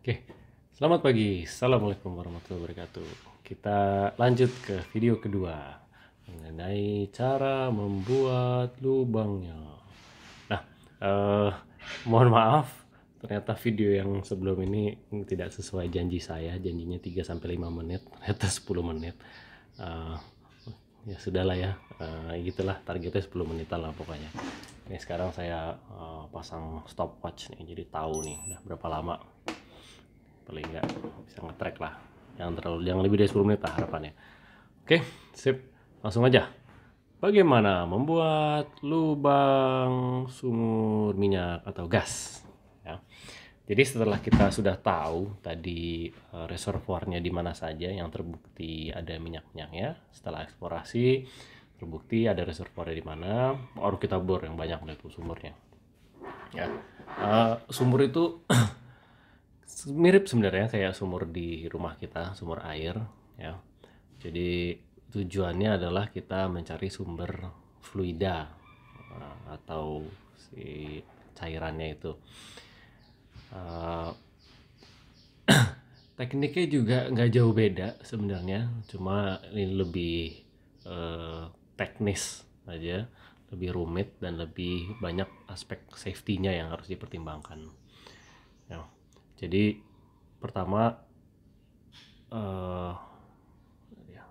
Oke, selamat pagi. Assalamualaikum warahmatullahi wabarakatuh. Kita lanjut ke video kedua mengenai cara membuat lubangnya. Nah, eh, mohon maaf, ternyata video yang sebelum ini tidak sesuai janji saya. Janjinya 3-5 menit, ternyata 10 menit. Eh, ya sudahlah ya, gitulah, targetnya 10 menitan lah pokoknya. Ini sekarang saya pasang stopwatch nih, jadi tahu nih udah berapa lama, paling nggak bisa nge-track lah, jangan lebih dari 10 menit lah harapannya. Oke, sip, langsung aja. Bagaimana membuat lubang sumur minyak atau gas ya. Jadi setelah kita sudah tahu tadi reservoirnya di mana saja yang terbukti ada minyak-minyaknya, setelah eksplorasi terbukti ada reservoirnya di mana, baru kita bor yang banyak itu sumurnya ya. Sumur itu mirip sebenarnya kayak sumur di rumah kita, sumur air ya. Jadi tujuannya adalah kita mencari sumber fluida atau si cairannya itu. Tekniknya juga nggak jauh beda sebenarnya, cuma ini lebih teknis aja, lebih rumit dan lebih banyak aspek safety-nya yang harus dipertimbangkan ya. Jadi pertama ya,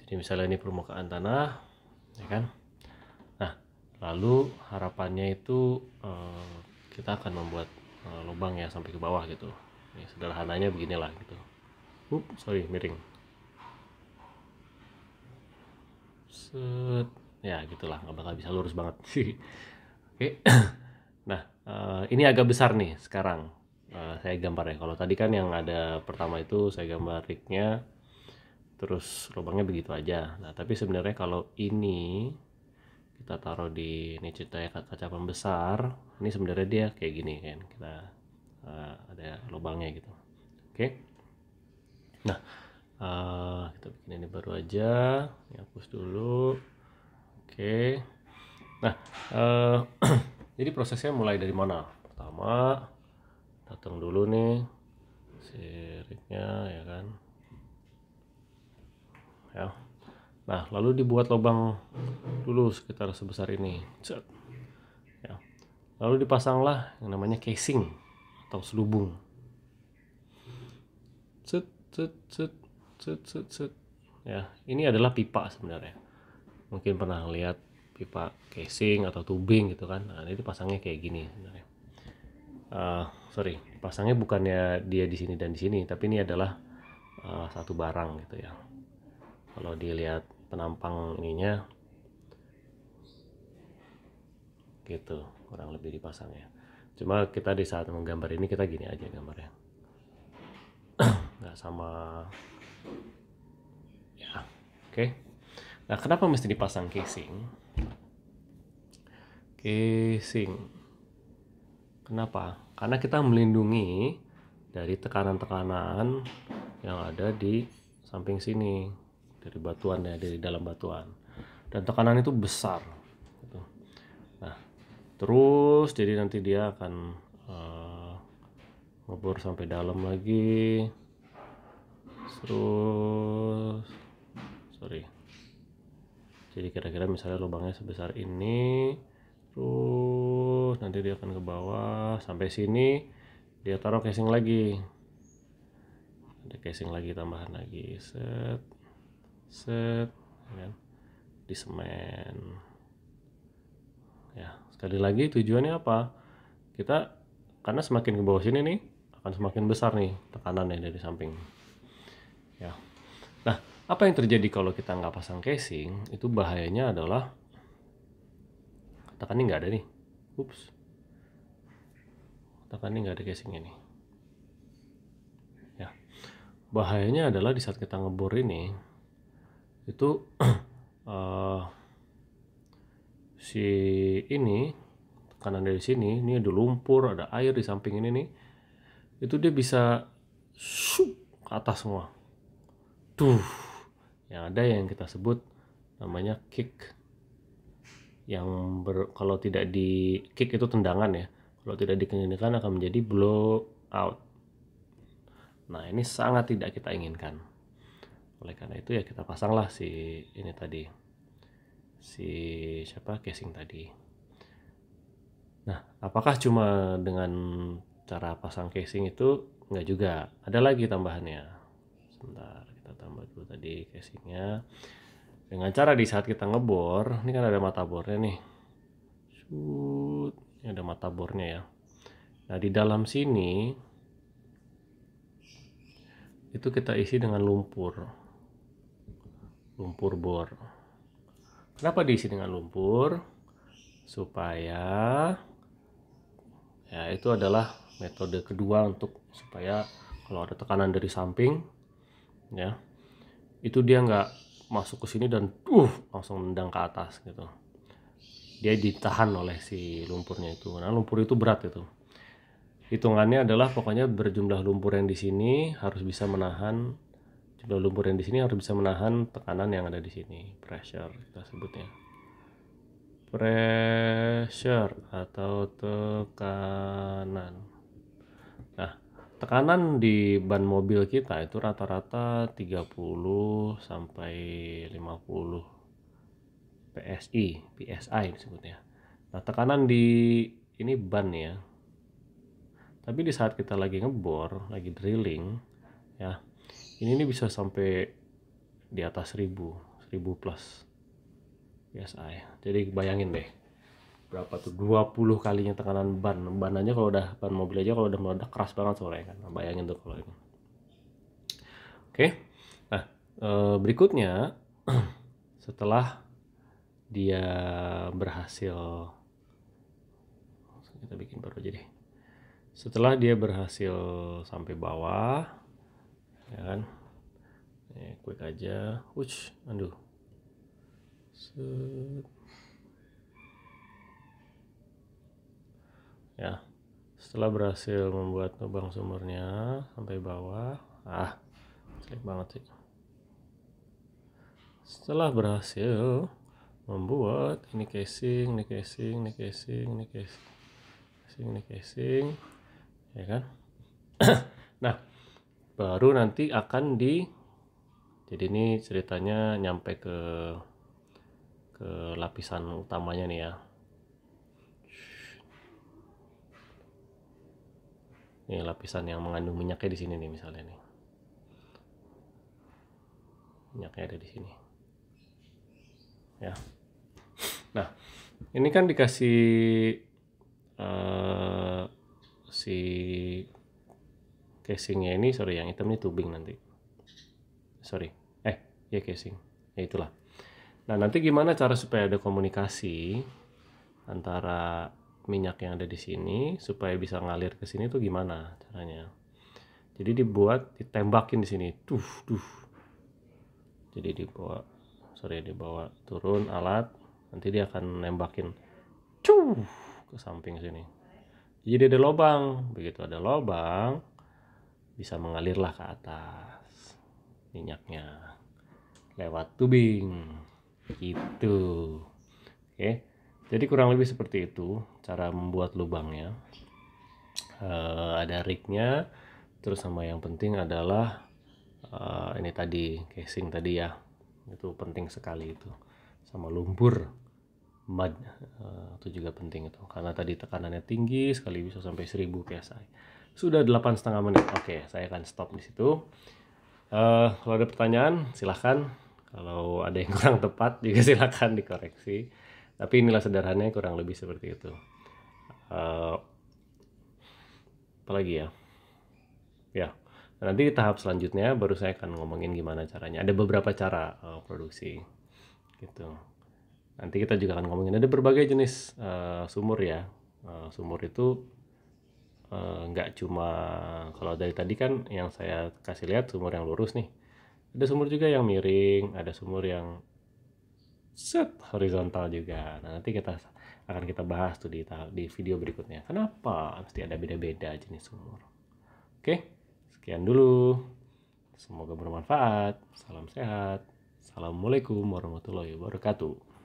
jadi misalnya ini permukaan tanah ya kan. Nah, lalu harapannya itu kita akan membuat lubang ya sampai ke bawah gitu. Ini sederhananya beginilah gitu. Sorry, miring. Set. Ya gitulah, nggak bakal bisa lurus banget. Oke. Nah, ini agak besar nih sekarang. Saya gambar ya. Kalau tadi kan yang ada pertama itu saya gambar rignya, terus lubangnya begitu aja. Nah, tapi sebenarnya kalau ini kita taruh di ini ceritanya kaca pembesar, ini sebenarnya dia kayak gini kan. Kita ada lubangnya gitu. Oke. Nah, kita bikin ini baru aja, hapus dulu. Oke. Nah, jadi prosesnya mulai dari mana? Pertama, datang dulu nih siriknya ya kan. Ya. Nah, lalu dibuat lubang dulu sekitar sebesar ini. Set. Ya. Lalu dipasanglah yang namanya casing atau selubung. Set, set, set, set, set, set. Ya, ini adalah pipa sebenarnya. Mungkin pernah lihat pipa casing atau tubing gitu kan. Nah, ini dipasangnya kayak gini sebenarnya. Sorry, pasangnya bukannya dia di sini dan di sini, tapi ini adalah satu barang gitu ya. Kalau dilihat penampang ininya, gitu, kurang lebih dipasangnya. Cuma kita di saat menggambar ini kita gini aja gambarnya, nggak sama. Ya, oke. Nah, kenapa mesti dipasang casing? Casing. Kenapa? Karena kita melindungi dari tekanan-tekanan yang ada di samping sini, dari batuan ya, dari dalam batuan. Dan tekanan itu besar. Gitu. Nah, terus jadi nanti dia akan ngebor sampai dalam lagi. Terus, sorry. Jadi kira-kira misalnya lubangnya sebesar ini, terus nanti dia akan ke bawah sampai sini, dia taruh casing lagi, ada casing lagi tambahan lagi, set set ya, di semen ya. Sekali lagi tujuannya apa, kita karena semakin ke bawah sini nih akan semakin besar nih tekanannya dari samping ya. Nah, apa yang terjadi kalau kita nggak pasang casing? Itu bahayanya adalah tekanannya nggak ada nih. Tekanannya nggak ada casingnya nih. Ya, bahayanya adalah di saat kita ngebor ini itu si ini tekanan dari sini, ini ada lumpur, ada air di samping ini nih, itu dia bisa ke atas semua. Yang ada yang kita sebut namanya kick. Yang kalau tidak di kick itu tendangan ya. Kalau tidak dikencangkan akan menjadi blow out. Nah, ini sangat tidak kita inginkan. Oleh karena itu ya kita pasanglah si ini tadi, si casing tadi. Nah, apakah cuma dengan cara pasang casing itu? Enggak juga, ada lagi tambahannya. Sebentar, kita tambah dulu tadi casingnya. Dengan cara di saat kita ngebor, ini kan ada mata bornya nih. Ini ada mata bornya ya. Nah, di dalam sini itu kita isi dengan lumpur bor. Kenapa diisi dengan lumpur? Supaya ya itu adalah metode kedua untuk supaya kalau ada tekanan dari samping ya, itu dia nggak masuk ke sini dan langsung nendang ke atas gitu. Dia ditahan oleh si lumpurnya itu. Nah, lumpur itu berat itu. Hitungannya adalah pokoknya berjumlah lumpur yang di sini harus bisa menahan tekanan yang ada di sini, pressure kita sebutnya. Pressure atau tekanan. Nah, tekanan di ban mobil kita itu rata-rata 30 sampai 50 PSI disebutnya. Nah, tekanan di ini ban ya. Tapi di saat kita lagi ngebor, lagi drilling ya, ini bisa sampai di atas 1000 plus PSI. Jadi bayangin deh, berapa tuh 20 kalinya tekanan ban aja, kalau udah ban mobil aja kalau udah meledak keras banget suaranya kan. Nah, bayangin tuh kalau ini. Oke. Nah, berikutnya setelah dia berhasil, kita bikin baru aja deh. Setelah dia berhasil sampai bawah ya kan, quick aja, aduh, ya, setelah berhasil membuat lubang sumurnya sampai bawah, jelek banget sih. Setelah berhasil membuat ini casing, ya kan. Nah, baru nanti akan jadi ini ceritanya nyampe ke lapisan utamanya nih ya. Ini lapisan yang mengandung minyaknya di sini nih misalnya nih. Minyaknya ada di sini. Ya. Nah, ini kan dikasih si casingnya ini, yang hitam ini tubing nanti. Ya casing. Ya itulah. Nah, nanti gimana cara supaya ada komunikasi antara minyak yang ada di sini supaya bisa ngalir ke sini tuh gimana caranya? Jadi ditembakin di sini. Jadi dibawa turun alat, nanti dia akan nembakin ke samping sini. Jadi ada lubang, begitu ada lubang bisa mengalirlah ke atas minyaknya lewat tubing gitu. Oke, jadi kurang lebih seperti itu cara membuat lubangnya. Ada rignya, terus sama yang penting adalah ini tadi casing tadi ya, itu penting sekali itu, sama lumpur mud itu juga penting itu karena tadi tekanannya tinggi sekali, bisa sampai 1000 psi. Sudah 8,5 menit. Oke, saya akan stop di situ. Kalau ada pertanyaan silahkan, kalau ada yang kurang tepat juga silahkan dikoreksi, tapi inilah sederhananya kurang lebih seperti itu. Apalagi ya, nanti di tahap selanjutnya baru saya akan ngomongin gimana caranya. Ada beberapa cara produksi gitu. Nanti kita juga akan ngomongin ada berbagai jenis sumur ya. Sumur itu nggak cuma, kalau dari tadi kan yang saya kasih lihat sumur yang lurus nih, ada sumur juga yang miring, ada sumur yang horizontal juga. Nah, nanti akan kita bahas tuh di video berikutnya, kenapa mesti ada beda-beda jenis sumur. Oke, sekian dulu, semoga bermanfaat. Salam sehat. Assalamualaikum warahmatullahi wabarakatuh.